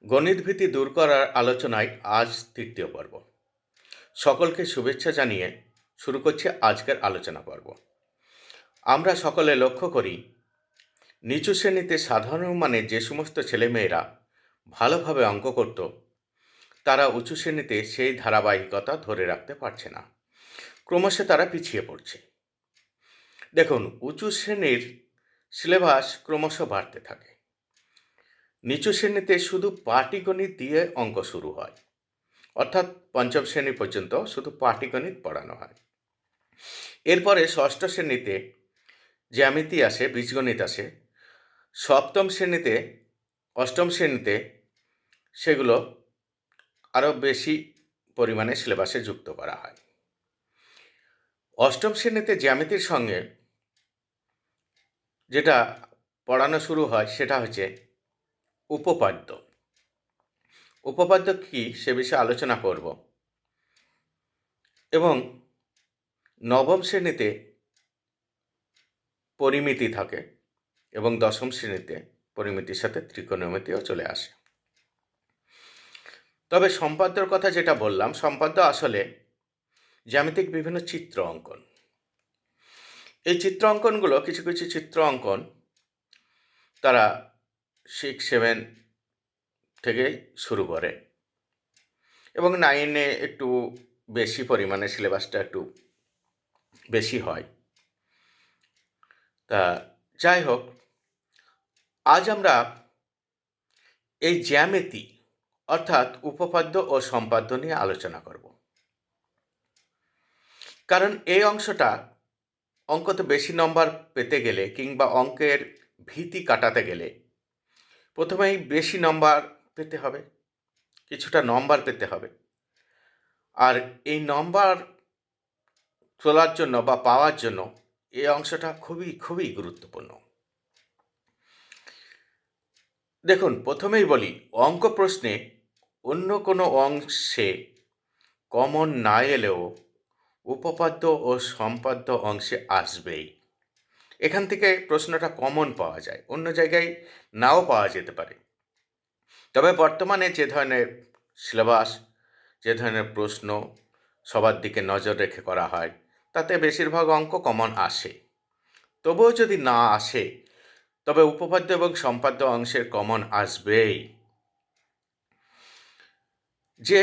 গণিতভীতি দূর করার আলোচনায় আজ তৃতীয় পর্ব। সকলকে শুভেচ্ছা জানিয়ে শুরু করছি আজকের আলোচনা পর্ব। আমরা সকলে লক্ষ্য করি, নিচু শ্রেণীতে সাধারণ মানের যে সমস্ত ছেলেমেয়েরা ভালোভাবে অঙ্ক করত, তারা উঁচু শ্রেণীতে সেই ধারাবাহিকতা ধরে রাখতে পারছে না। ক্রমশ তারা পিছিয়ে পড়ছে। দেখুন, উঁচু শ্রেণীর সিলেবাস ক্রমশ বাড়তে থাকে। নিচু শ্রেণীতে শুধু পাটিগণিত দিয়ে অঙ্ক শুরু হয়, অর্থাৎ পঞ্চম শ্রেণী পর্যন্ত শুধু পাটিগণিত পড়ানো হয়। এরপরে ষষ্ঠ শ্রেণীতে জ্যামিতি আসে, বীজগণিত আসে। সপ্তম শ্রেণীতে, অষ্টম শ্রেণীতে সেগুলো আরও বেশি পরিমাণে সিলেবাসে যুক্ত করা হয়। অষ্টম শ্রেণীতে জ্যামিতির সঙ্গে যেটা পড়ানো শুরু হয় সেটা হচ্ছে উপপাদ্য। উপপাদ্য কী সে বিষয়ে আলোচনা করব। এবং নবম শ্রেণীতে পরিমিতি থাকে এবং দশম শ্রেণীতে পরিমিতির সাথে ত্রিকোণমিতিও চলে আসে। তবে সম্পাদ্যর কথা যেটা বললাম, সম্পাদ্য আসলে জ্যামিতিক বিভিন্ন চিত্র অঙ্কন। এই চিত্র অঙ্কনগুলো কিছু কিছু চিত্র অঙ্কন তারা 6-7 থেকে শুরু করে এবং 9-এ একটু বেশি পরিমাণে সিলেবাসটা একটু বেশি হয়। তা যাই হোক, আজ আমরা এই জ্যামিতি অর্থাৎ উপপাদ্য ও সম্পাদ্য নিয়ে আলোচনা করব। কারণ এই অংশটা অঙ্কতে বেশি নম্বর পেতে গেলে কিংবা অঙ্কের ভীতি কাটাতে গেলে প্রথমেই বেশি নম্বর পেতে হবে, কিছুটা নম্বর পেতে হবে। আর এই নম্বর তোলার জন্য বা পাওয়ার জন্য এই অংশটা খুবই খুবই গুরুত্বপূর্ণ। দেখুন, প্রথমেই বলি, অঙ্ক প্রশ্নে অন্য কোনো অংশে কমন না এলেও উপপাদ্য ও সম্পাদ্য অংশে আসবেই। এখান থেকে প্রশ্নটা কমন পাওয়া যায়, অন্য জায়গায় নাও পাওয়া যেতে পারে। তবে বর্তমানে যে ধরনের সিলেবাস, যে ধরনের প্রশ্ন সবার দিকে নজর রেখে করা হয়, তাতে বেশিরভাগ অঙ্ক কমন আসে। তবুও যদি না আসে, তবে উপপাদ্য এবং সম্পাদ্য অংশের কমন আসবেই। যে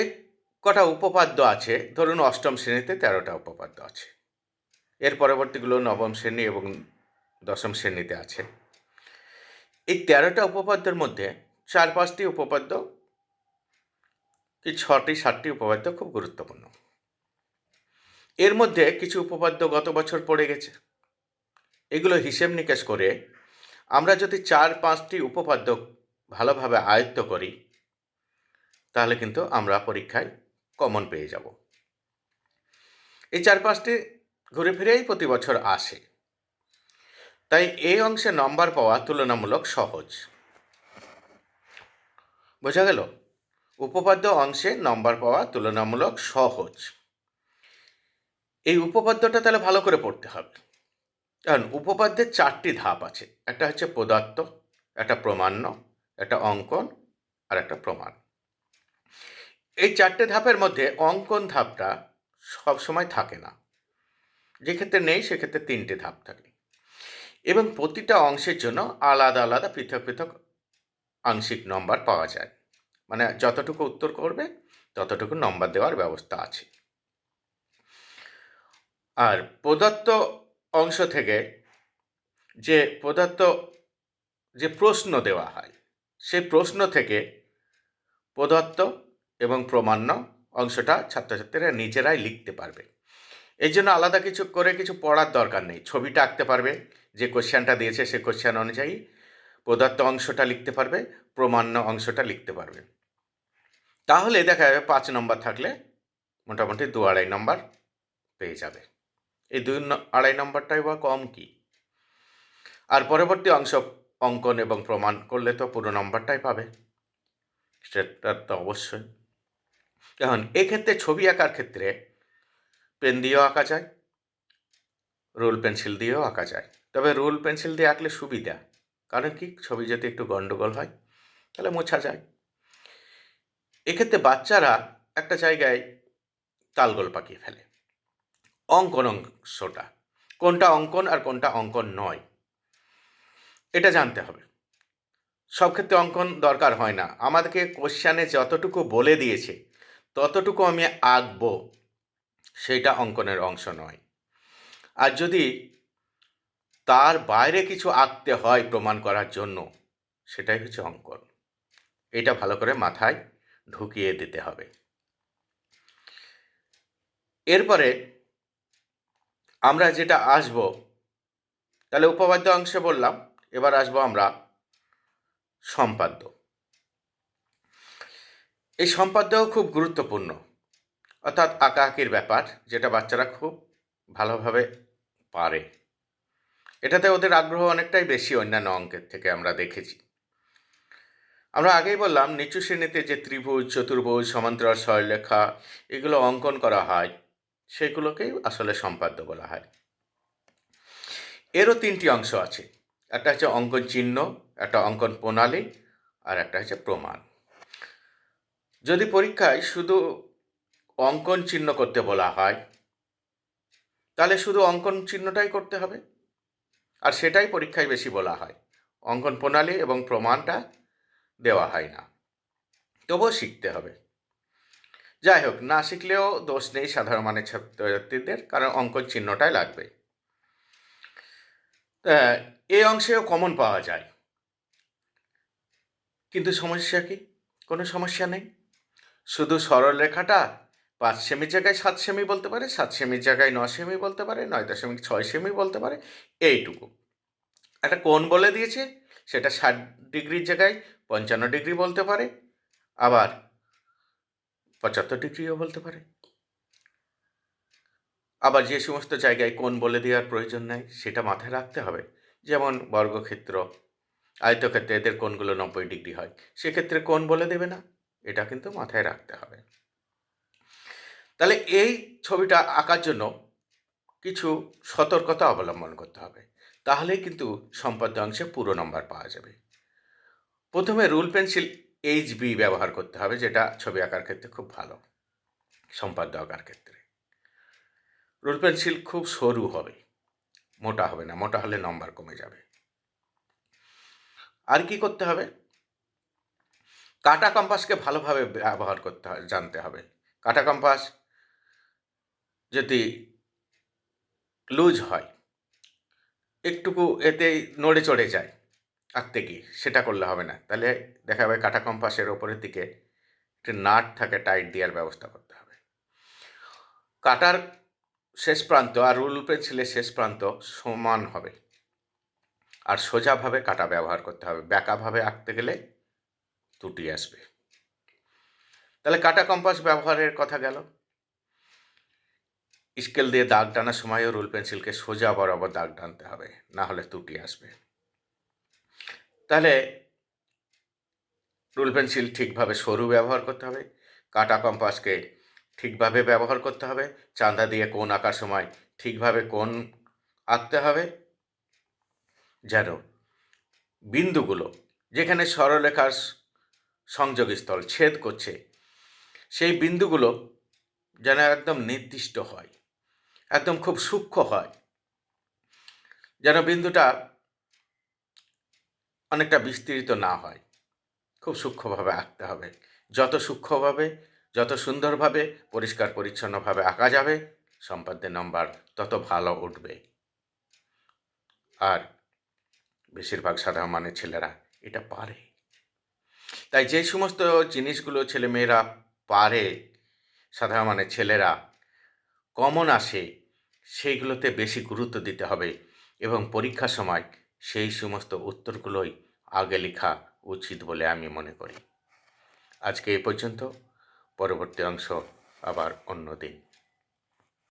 কটা উপপাদ্য আছে, ধরুন অষ্টম শ্রেণীতে 13টা উপপাদ্য আছে, এর পরবর্তীগুলো নবম শ্রেণী এবং দশম শ্রেণীতে আছে। এই 13টা উপপাদ্যের মধ্যে 4-5টি উপপাদ্য কি 6-7টি উপপাদ্য খুব গুরুত্বপূর্ণ। এর মধ্যে কিছু উপপাদ্য গত বছর পড়ে গেছে। এগুলো হিসেব নিকেশ করে আমরা যদি 4-5টি উপপাদ্য ভালোভাবে আয়ত্ত করি, তাহলে কিন্তু আমরা পরীক্ষায় কমন পেয়ে যাব। এই 4-5টি ঘুরে ফিরেই প্রতি বছর আসে, তাই এই অংশে নম্বর পাওয়া তুলনামূলক সহজ। বোঝা গেল? উপপাদ্য অংশে নম্বর পাওয়া তুলনামূলক সহজ। এই উপপাদ্যটা তাহলে ভালো করে পড়তে হবে। কারণ উপপাদ্যের 4টি ধাপ আছে। একটা হচ্ছে পদার্থ, একটা প্রমাণ্য, একটা অঙ্কন আর একটা প্রমাণ। এই 4টে ধাপের মধ্যে অঙ্কন ধাপটা সবসময় থাকে না। যেক্ষেত্রে নেই সেক্ষেত্রে 3টে ধাপ থাকে এবং প্রতিটা অংশের জন্য আলাদা আলাদা পৃথক পৃথক আংশিক নম্বর পাওয়া যায়। মানে যতটুকু উত্তর করবে ততটুকু নম্বর দেওয়ার ব্যবস্থা আছে। আর প্রদত্ত অংশ থেকে যে প্রশ্ন দেওয়া হয়, সেই প্রশ্ন থেকে প্রদত্ত এবং প্রমাণ্য অংশটা ছাত্রছাত্রীরা নিজেরাই লিখতে পারবে। এই জন্য আলাদা কিছু করে কিছু পড়ার দরকার নেই। ছবিটা আঁকতে পারবে, যে কোশ্চেনটা দিয়েছে সে কোশ্চেন অনুযায়ী প্রদত্ত অংশটা লিখতে পারবে, প্রমাণ্য অংশটা লিখতে পারবে। তাহলে দেখা যাবে 5 নম্বর থাকলে মোটামুটি 2-2.5 নম্বর পেয়ে যাবে। এই 2-2.5 নম্বরটাই বা কম কি? আর পরবর্তী অংশ অঙ্কন এবং প্রমাণ করলে তো পুরো নম্বরটাই পাবে, সেটা তো অবশ্যই। এখন এক্ষেত্রে ছবি আঁকার ক্ষেত্রে পেন দিয়েও আঁকা যায়, রুল পেন্সিল দিয়েও আঁকা যায়। তবে রুল পেন্সিল দিয়ে আঁকলে সুবিধা, কারণ কি, ছবি যদি একটু গন্ডগোল হয় তাহলে মোছা যায়। এক্ষেত্রে বাচ্চারা একটা জায়গায় তালগোল পাকিয়ে ফেলে। অঙ্কন অংশটা, কোনটা অঙ্কন আর কোনটা অঙ্কন নয়, এটা জানতে হবে। সব ক্ষেত্রে অঙ্কন দরকার হয় না। আমাদেরকে কোশ্চেনে যতটুকু বলে দিয়েছে ততটুকু আমি আঁকবো, সেইটা অঙ্কনের অংশ নয়। আর যদি তার বাইরে কিছু আঁকতে হয় প্রমাণ করার জন্য, সেটাই হচ্ছে অঙ্কন। এটা ভালো করে মাথায় ঢুকিয়ে দিতে হবে। এরপরে আমরা যেটা আসবো, তাহলে উপপাদ্য অংশে বললাম, এবার আসবো আমরা সম্পাদ্য। এই সম্পাদ্যও খুব গুরুত্বপূর্ণ, অর্থাৎ আঁকাআঁকির ব্যাপার, যেটা বাচ্চারা খুব ভালোভাবে পারে। এটাতে ওদের আগ্রহ অনেকটাই বেশি অন্যান্য অঙ্কের থেকে আমরা দেখেছি। আমরা আগেই বললাম নিচু শ্রেণীতে যে ত্রিভুজ, চতুর্ভুজ, সমান্তরাল সরলরেখা এগুলো অঙ্কন করা হয়, সেগুলোকেই আসলে সম্পাদ্য বলা হয়। এরও তিনটি অংশ আছে, একটা হচ্ছে অঙ্কন চিহ্ন, একটা অঙ্কন প্রণালী, আর একটা হচ্ছে প্রমাণ। যদি পরীক্ষায় শুধু অঙ্কন চিহ্ন করতে বলা হয়, তাহলে শুধু অঙ্কন চিহ্নটাই করতে হবে, আর সেটাই পরীক্ষায় বেশি বলা হয়। অঙ্কন প্রণালী এবং প্রমাণটা দেওয়া হয় না, তবুও শিখতে হবে। যাই হোক, না শিখলেও দোষ নেই সাধারণ মানের ছাত্রছাত্রীদের, কারণ অঙ্কন চিহ্নটাই লাগবে। এই অংশেও কমন পাওয়া যায়, কিন্তু সমস্যা কি? কোনো সমস্যা নেই। শুধু সরল রেখাটা 5 সেমির জায়গায় 7 সেমি বলতে পারে, 7 সেমির জায়গায় 9 সেমি বলতে পারে, 9.6 সেমি বলতে পারে, এইটুকু। একটা কোণ বলে দিয়েছে, সেটা 60 ডিগ্রির জায়গায় 55 ডিগ্রি বলতে পারে, আবার 75 ডিগ্রিও বলতে পারে। আবার যে সমস্ত জায়গায় কোণ বলে দেওয়ার প্রয়োজন নেই, সেটা মাথায় রাখতে হবে। যেমন বর্গক্ষেত্র, আয়তক্ষেত্রে এদের কোণগুলো 90 ডিগ্রি হয়, সেক্ষেত্রে কোণ বলে দেবে না, এটা কিন্তু মাথায় রাখতে হবে। তাহলে এই ছবিটা আঁকার জন্য কিছু সতর্কতা অবলম্বন করতে হবে, তাহলেই কিন্তু সম্পাদ্য অংশে পুরো নম্বর পাওয়া যাবে। প্রথমে রুল পেন্সিল HB ব্যবহার করতে হবে, যেটা ছবি আঁকার ক্ষেত্রে খুব ভালো। সম্পাদ্য আঁকার ক্ষেত্রে রুল পেন্সিল খুব সরু হবে, মোটা হবে না, মোটা হলে নম্বর কমে যাবে। আর কি করতে হবে? কাটা কম্পাসকে ভালোভাবে ব্যবহার করতে হয়, জানতে হবে। কাটা কম্পাস যদি লুজ হয়, একটুকু এতেই নড়ে চড়ে যায় আঁকতে গিয়ে, সেটা করলে হবে না। তাহলে দেখা যাবে কাটা কম্পাসের ওপরের দিকে একটি নাট থাকে, টাইট দেওয়ার ব্যবস্থা করতে হবে। কাটার শেষ প্রান্ত আর রুল পেন্সিলের শেষ প্রান্ত সমান হবে, আর সোজাভাবে কাটা ব্যবহার করতে হবে। ব্যাকাভাবে আঁকতে গেলে ত্রুটি আসবে। তাহলে কাটা কম্পাস ব্যবহারের কথা গেল। স্কেল দিয়ে দাগ টানার সময়ও রুল পেন্সিলকে সোজা বরাবর দাগ টানতে হবে, না হলে ত্রুটি আসবে। তাহলে রুল পেন্সিল ঠিকভাবে সরু ব্যবহার করতে হবে, কাটা কম্পাসকে ঠিকভাবে ব্যবহার করতে হবে, চাঁদা দিয়ে কোণ আঁকার সময় ঠিকভাবে কোণ আঁকতে হবে, যেন বিন্দুগুলো যেখানে সরলরেখার সংযোগস্থল ছেদ করছে, সেই বিন্দুগুলো যেন একদম নির্দিষ্ট হয়, একদম খুব সূক্ষ্ম হয়, যেন বিন্দুটা অনেকটা বিস্তৃত না হয়। খুব সূক্ষ্মভাবে আঁকতে হবে। যত সূক্ষ্মভাবে, যত সুন্দরভাবে, পরিষ্কার পরিচ্ছন্নভাবে আঁকা যাবে, সম্পাদ্যের নম্বর তত ভালো উঠবে। আর বেশিরভাগ সাধারণ মানের ছেলেরা এটা পারে। তাই যে সমস্ত জিনিসগুলো ছেলেমেয়েরা পারে, সাধারণ মানের ছেলেরা কমন আসে, সেইগুলোতে বেশি গুরুত্ব দিতে হবে, এবং পরীক্ষার সময় সেই সমস্ত উত্তরগুলোই আগে লেখা উচিত বলে আমি মনে করি। আজকে এই পর্যন্ত, পরবর্তী অংশ আবার অন্য দিন।